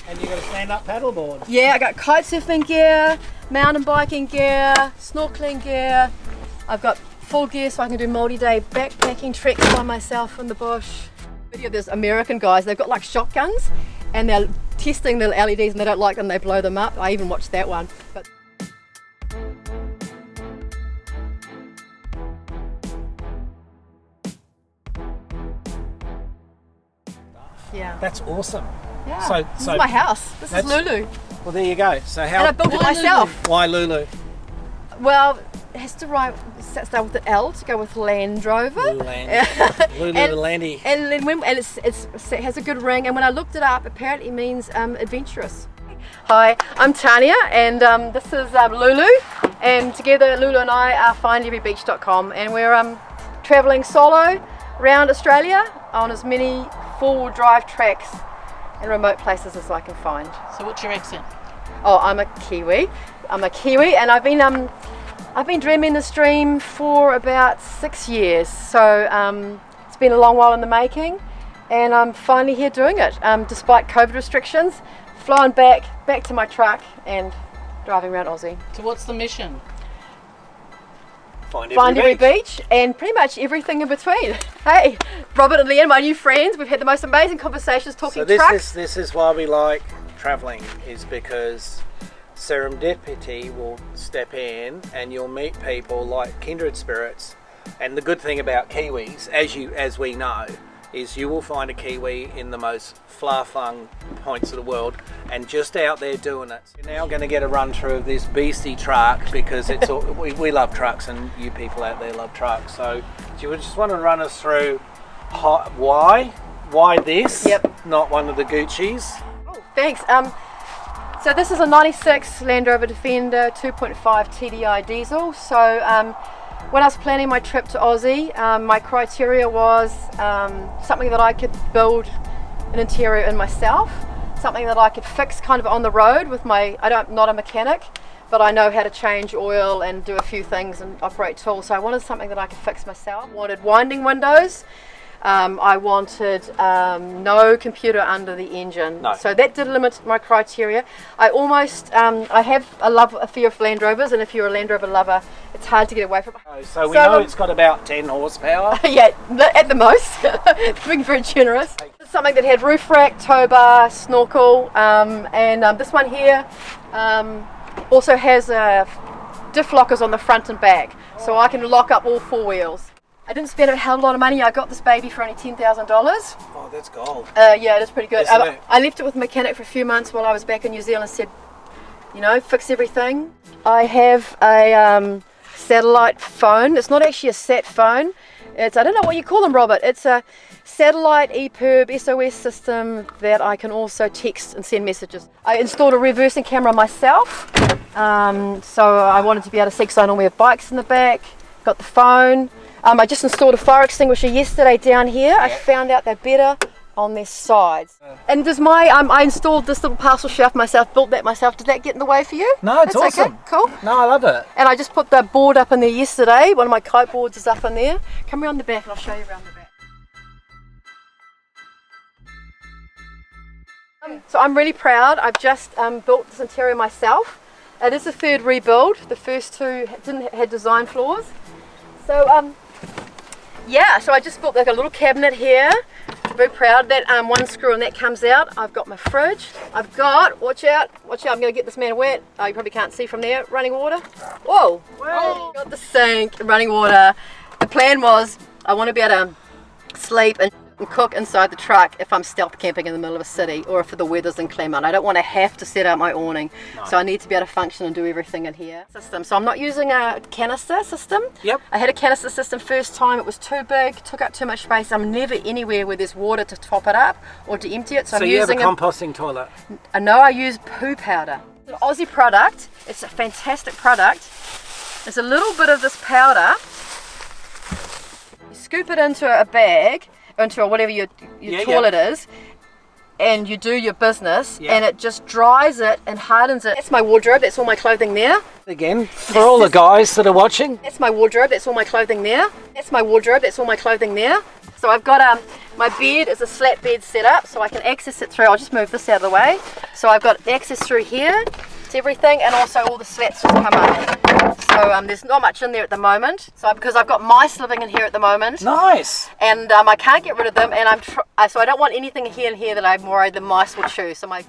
And you got a stand-up paddleboard. Yeah, I got kite surfing gear, mountain biking gear, snorkeling gear. I've got full gear so I can do multi-day backpacking treks by myself in the bush. Video, there's American guys, they've got like shotguns and they're testing the LEDs and they don't like them, they blow them up. I even watched that one. But yeah. That's awesome. Yeah. This is my house. This is Lulu. Well, there you go. So how? And I built it myself. Lulu? Why Lulu? Well, it has to start with an L to go with Land Rover. Lulu Land. Lulu Landy. And it has a good ring. And when I looked it up, apparently it means adventurous. Hi, I'm Tania, and this is Lulu. And together, Lulu and I are findeverybeach.com, and we're traveling solo around Australia on as many four-wheel drive tracks and remote places as I can find. So what's your accent? Oh, I'm a Kiwi, and I've been dreaming this dream for about 6 years. So it's been a long while in the making, and I'm finally here doing it. Despite COVID restrictions, flying back to my truck and driving around Aussie. So what's the mission? Find every beach and pretty much everything in between. Hey, Robert and Leanne, my new friends, we've had the most amazing conversations talking trucks. This is why we like travelling, is because serendipity will step in and you'll meet people like kindred spirits. And the good thing about Kiwis, as we know, is you will find a Kiwi in the most far-flung points of the world and just out there doing it. You're now going to get a run through of this beastie truck because it's all, we love trucks and you people out there love trucks. So do you just want to run us through why this? Yep. Not one of the Gucci's? Oh, thanks. So this is a 96 Land Rover Defender 2.5 TDI diesel. So when I was planning my trip to Aussie, my criteria was something that I could build an interior in myself, something that I could fix kind of on the road with I'm not a mechanic, but I know how to change oil and do a few things and operate tools. So I wanted something that I could fix myself. I wanted winding windows. I wanted no computer under the engine. No. So that did limit my criteria. I almost, I have a fear of Land Rovers, and if you're a Land Rover lover, it's hard to get away from it. So we know it's got about 10 horsepower. Yeah, at the most. Being very generous. It's something that had roof rack, tow bar, snorkel, and this one here also has diff lockers on the front and back, so I can lock up all four wheels. I didn't spend a hell of a lot of money. I got this baby for only $10,000. Oh, that's gold. Yeah, it is pretty good. I left it with a mechanic for a few months while I was back in New Zealand. Said, fix everything. I have a satellite phone. It's not actually a sat phone. I don't know what you call them, Robert. It's a satellite EPIRB SOS system that I can also text and send messages. I installed a reversing camera myself. So I wanted to be able to see, because I normally have bikes in the back. Got the phone. I just installed a fire extinguisher yesterday down here. Yeah. I found out they're better on their sides. And does I installed this little parcel shelf myself, built that myself. Did that get in the way for you? No, it's awesome. Okay. Cool. No, I love it. And I just put the board up in there yesterday. One of my kite boards is up in there. Come around the back and I'll show you around the back. So I'm really proud. I've just built this interior myself. It is the third rebuild. The first two had design flaws. So yeah, so I just built like a little cabinet here. I'm very proud. That one screw and that comes out. I've got my fridge. I've got, watch out, I'm going to get this man wet. Oh, you probably can't see from there. Running water. Whoa. Got the sink, running water. The plan was I want to be able to sleep and cook inside the truck if I'm stealth camping in the middle of a city, or if the weather's inclement. I don't want to have to set out my awning. No. So I need to be able to function and do everything in here. So I'm not using a canister system. Yep. I had a canister system first time. It was too big, took up too much space. I'm never anywhere where there's water to top it up or to empty it. So I'm you using have a composting toilet? No, I use poo powder. It's an Aussie product. It's a fantastic product. There's a little bit of this powder. You scoop it into a bag, into whatever your toilet is, and you do your business, and it just dries it and hardens it. That's my wardrobe. That's all my clothing there. Again, for all the guys that are watching. That's my wardrobe. That's all my clothing there. That's my wardrobe. That's all my clothing there. So I've got my bed is a slat bed set up, so I can access it through. I'll just move this out of the way. So I've got access through here to everything, and also all the slats just come up. So there's not much in there at the moment. So because I've got mice living in here at the moment. Nice. And I can't get rid of them, and so I don't want anything here and here that I'm worried the mice will chew. So my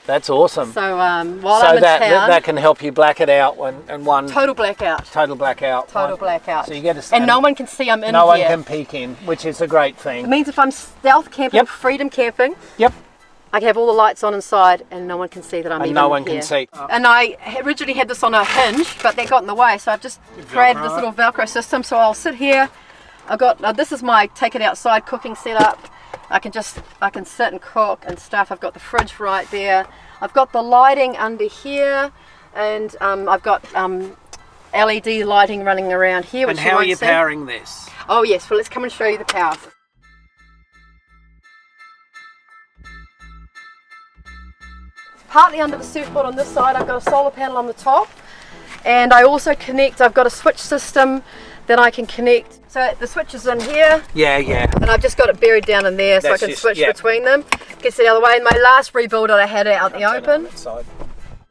That's awesome. So while I'm in town, that can help you black it out and one total blackout. Total blackout. Total blackout. So you get a, and no one can see I'm in here. No one can peek in, which is a great thing. It means if I'm stealth camping, Yep. freedom camping, Yep. I can have all the lights on inside, and no one can see that I'm even And no one here. can see. And I originally had this on a hinge, but that got in the way, so I've just created this little Velcro system. So I'll sit here. I've got this is my take it outside cooking setup. I can sit and cook and stuff. I've got the fridge right there. I've got the lighting under here, and I've got LED lighting running around here. And how are you powering this? Oh yes, well let's come and show you the power. Partly under the surfboard on this side, I've got a solar panel on the top, and I also I've got a switch system that I can connect. So the switch is in here. Yeah, yeah. And I've just got it buried down in there, so I can switch between them. Gets it the other way. In my last rebuild I had it out in the open.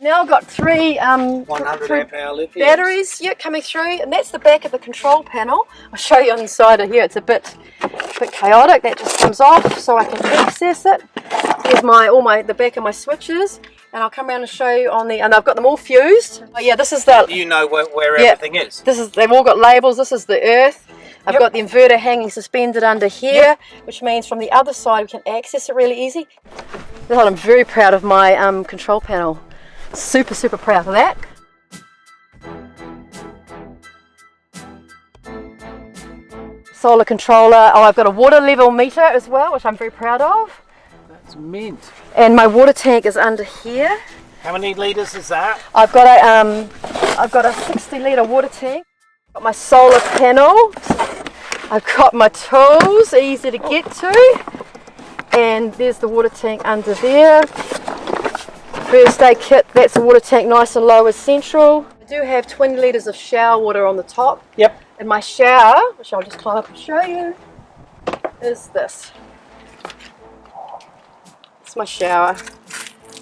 Now I've got three 100 amp hour lithium batteries coming through, and that's the back of the control panel. I'll show you on the side of here. It's a bit chaotic. That just comes off so I can access it. Here's the back of my switches, and I'll come around and show you and I've got them all fused. Oh yeah, this is the. You know where everything is. They've all got labels. This is the earth. I've got the inverter hanging suspended under here, which means from the other side we can access it really easy. I'm very proud of my control panel. Super, super proud of that. Solar controller. Oh, I've got a water level meter as well, which I'm very proud of. That's mint. And my water tank is under here. How many litres is that? I've got a 60-litre water tank. Got my solar panel. I've got my tools, easy to get to. And there's the water tank under there. First aid kit, that's a water tank nice and low as central. I do have 20 litres of shower water on the top. Yep. And my shower, which I'll just climb up and show you, is this. It's my shower.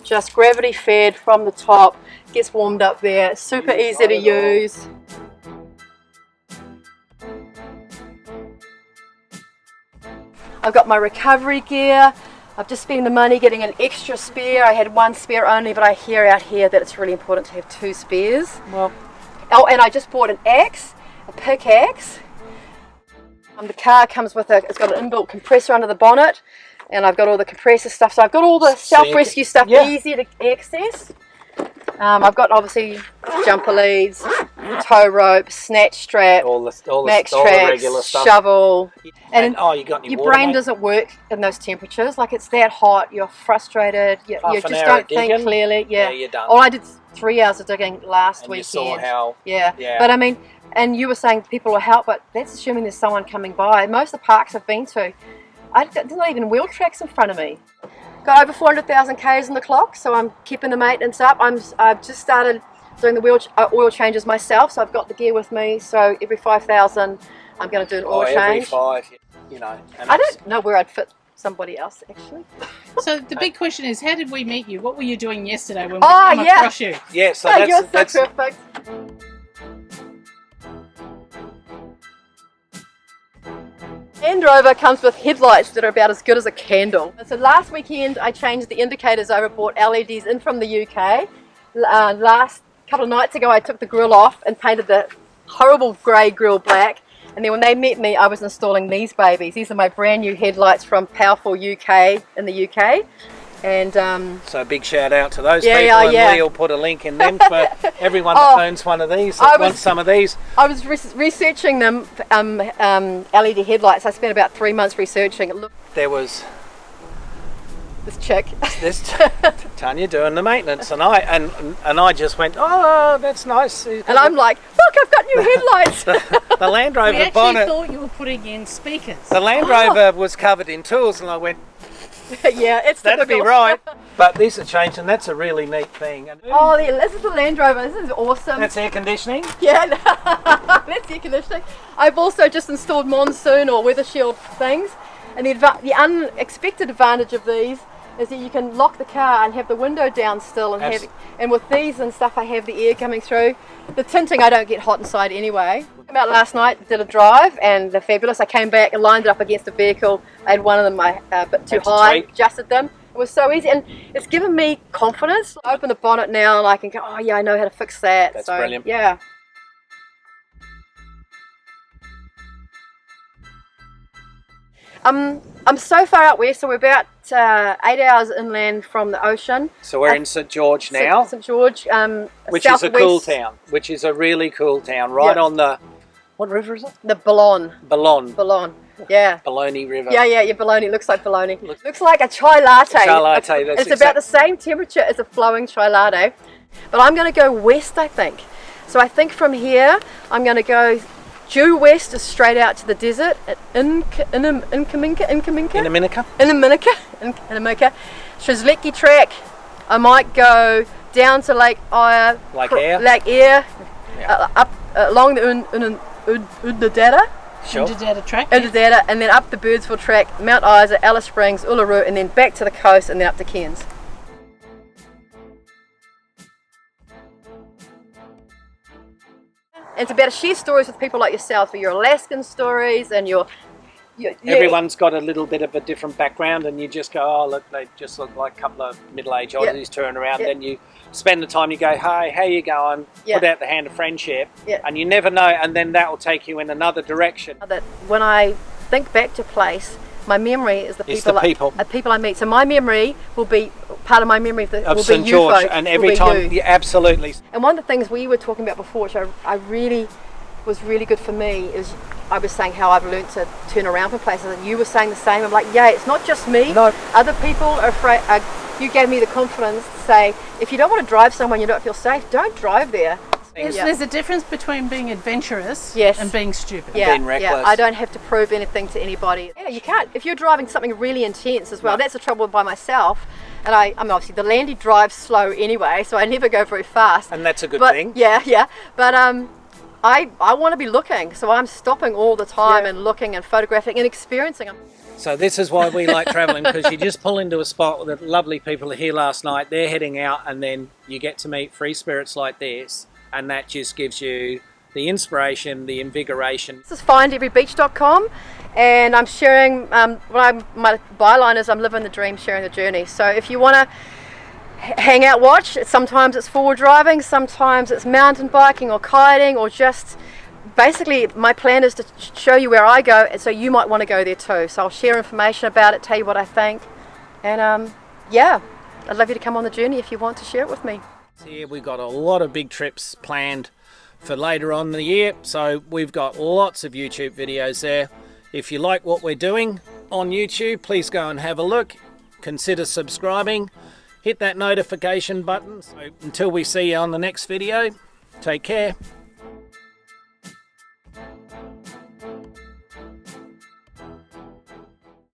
Just gravity fed from the top, gets warmed up there, super easy to use. I've got my recovery gear. I've just spent the money getting an extra spare. I had one spare only, but I hear out here that it's really important to have two spares. Well. Oh, and I just bought an axe, a pickaxe. The car comes with it's got an inbuilt compressor under the bonnet, and I've got all the compressor stuff. So I've got all the self-rescue stuff easy to access. I've got obviously jumper leads, tow rope, snatch strap, max tracks, regular stuff. shovel. And you got your brain doesn't work in those temperatures. Like it's that hot, you're frustrated, you just don't think clearly. Yeah, you're done. I did 3 hours of digging last weekend. You saw how. Yeah, but I mean, and you were saying people will help, but that's assuming there's someone coming by. Most of the parks I've been to, there's not even wheel tracks in front of me. Got over 400,000 Ks in the clock, so I'm keeping the maintenance up. I've just started doing the oil changes myself, so I've got the gear with me. So every 5,000, I'm going to do an oil change. Every 5, you know. I don't know where I'd fit somebody else actually. So the big question is, how did we meet you? What were you doing yesterday when we came across you? Yeah, so that's perfect. Land Rover comes with headlights that are about as good as a candle. So last weekend I changed the indicators over, bought LEDs in from the UK. Last couple of nights ago I took the grille off and painted the horrible grey grille black. And then when they met me I was installing these babies. These are my brand new headlights from Powerful UK in the UK. And so a big shout out to those people, and we'll put a link in them for everyone that owns one of these, that wants some of these. I was researching them, LED headlights. I spent about 3 months researching. Look, there was this chick, Tania doing the maintenance, and I just went, oh, that's nice. And I'm like, look, I've got new headlights. The Land Rover we actually bonnet. Thought you were putting in speakers. The Land Rover was covered in tools, and I went, yeah, it's that'd be right. But these have changed, and that's a really neat thing. And Oh, this is the Land Rover. This is awesome. that's air conditioning. Yeah, that's air conditioning. I've also just installed monsoon or weather shield things. And the unexpected advantage of these is that you can lock the car and have the window down still, and with these and stuff I have the air coming through. The tinting, I don't get hot inside anyway. Came out last night, did a drive, and they're fabulous. I came back and lined it up against a vehicle. I had one of them a bit too high, adjusted them. It was so easy, and it's given me confidence. I open the bonnet now and I can go, oh yeah, I know how to fix that. That's brilliant. Yeah. I'm so far out west, so we're about 8 hours inland from the ocean. So we're in St George now. St George, which is a cool town. Which is a really cool town, right on the, what river is it? The Boulogne. Boulogne. Yeah. Bologna River. Yeah, bologna. Looks like bologna. Looks like a chai latte. Chai latte, that's It's about the same temperature as a flowing chai latte. But I'm going to go west, I think. So I think from here, I'm going to go due west is straight out to the desert at Incaminka. Shrizleki Track. I might go down to Lake Eyre. Lake Eyre. Yeah. Up along the Udadata. Sure. Track. Udadata, and then up the Birdsville Track, Mount Isa, Alice Springs, Uluru, and then back to the coast, and then up to Cairns. And it's about to share stories with people like yourself, for your Alaskan stories and your Everyone's got a little bit of a different background, and you just go, oh look, they just look like a couple of middle-aged Aussies turn around. Then you spend the time, you go, hey, how you going? Put out the hand of friendship, and you never know, and then that will take you in another direction. That when I think back to a place, my memory is the people I meet. So my memory will be part of my memory of St George, and every time, absolutely. And one of the things we were talking about before, which I really was really good for me, is I was saying how I've learned to turn around for places, and you were saying the same. I'm like, yeah, it's not just me. No. Other people are afraid. You gave me the confidence to say, if you don't want to drive somewhere, you don't feel safe, don't drive there. There's a difference between being adventurous and being stupid. Yeah, being reckless. Yeah, I don't have to prove anything to anybody. Yeah, you can't. If you're driving something really intense as well, that's the trouble by myself. And I mean, obviously the Landy drives slow anyway, so I never go very fast. And that's a good thing. Yeah. But I want to be looking, so I'm stopping all the time and looking and photographing and experiencing. So this is why we like travelling, because you just pull into a spot with the lovely people here last night, they're heading out, and then you get to meet free spirits like this, and that just gives you the inspiration, the invigoration. This is findeverybeach.com, and I'm sharing, my byline is I'm living the dream, sharing the journey. So if you want to hang out, watch, sometimes it's forward driving, sometimes it's mountain biking or kiting, or just basically my plan is to show you where I go, and so you might want to go there too. So I'll share information about it, tell you what I think, and I'd love you to come on the journey if you want to share it with me. Here we've got a lot of big trips planned for later on in the year, so we've got lots of YouTube videos there. If you like what we're doing on YouTube, please go and have a look, consider subscribing, hit that notification button. So until we see you on the next video, take care.